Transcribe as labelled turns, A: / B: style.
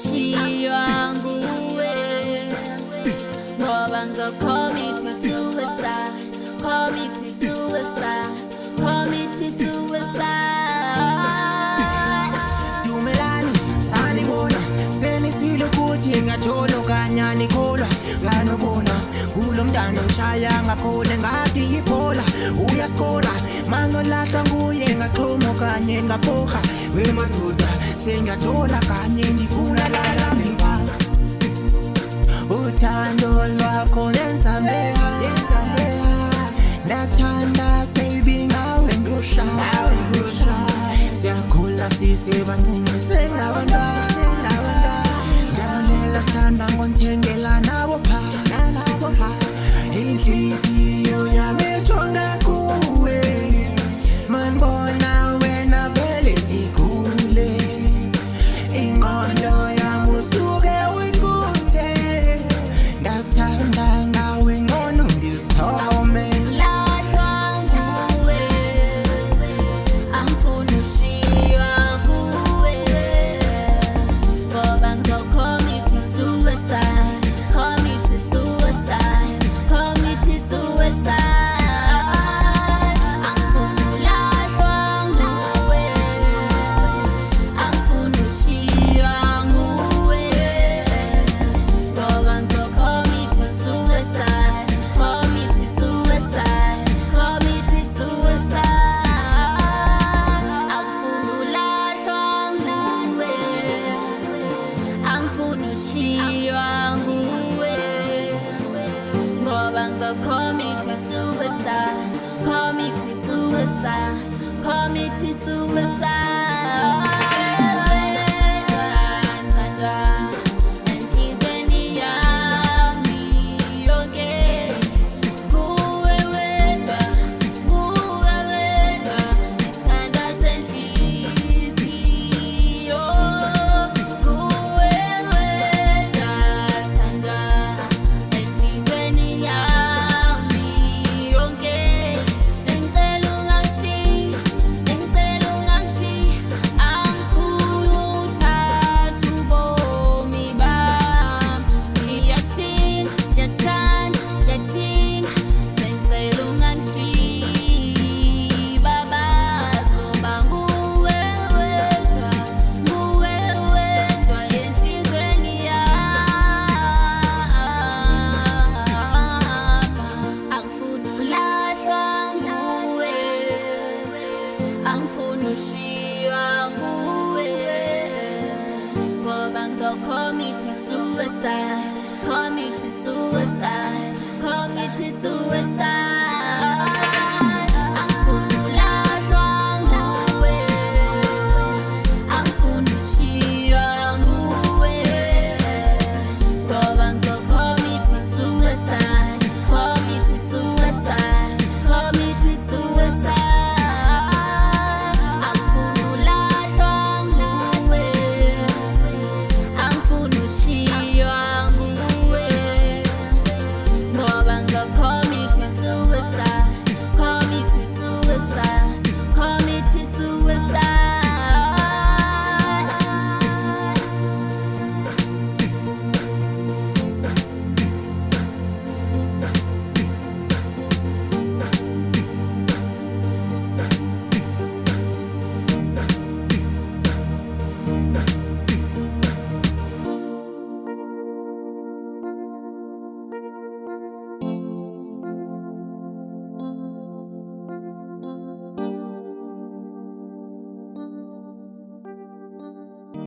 A: ushiywa nguwe, ngoba ngizocommit suicide, commit suicide, commit suicide.
B: Dumelani sanibona senisile ukuthi ngathola kanyani kholwa nganobona kulo mntana ngishaya ngakhole ngathi iphola uyaskora manolahla nguye ngaxhomo kanye ngaphoka wemadoda sengiyathola kanye ngifuna lala mina uthando lwakho lenzameha ndakuthanda baby ngawe ngusha siyakhula sisebancane sengabantwana ndabalela sithanda ngonthengela nabo pha inhliziyo yami ijonga kuwe manibona wena vele igule ingqondo yami usuke uyiquthe ndakuthanda ngawe ngcono ngizithome
A: Lahlwa nguwe, angifuni ushiywa nguwe, ngoba ngizocommit suicide, commit suicide, commit suicide. Angifuni ulahlwa nguwe, angifuni ushiywa nguwe, ngoba ngizocommit suicide, commit suicide, commit suicide. Angifuni ulahlwa nguwe, angifuni ushiywa nguwe, ngoba ngizocommit suicide, commit suicide, commit suicide. Sandra, empizweni yami yonke, nguwe wedwa, isithandwa senhliziyo. Nguwe wedwa, Sandra, empizweni yami yonke. Ngicela ungangishiyi, angifuni uthatha ubomi bami. Ngiyakudinga, ngicela ungangishiyi baba, ngoba nguwe wedwa enhlizweni yami. Angifuni ulahlwa nguwe, angifuni ushiywa nguwe, ngoba ngizocommit suicide, commit suicide.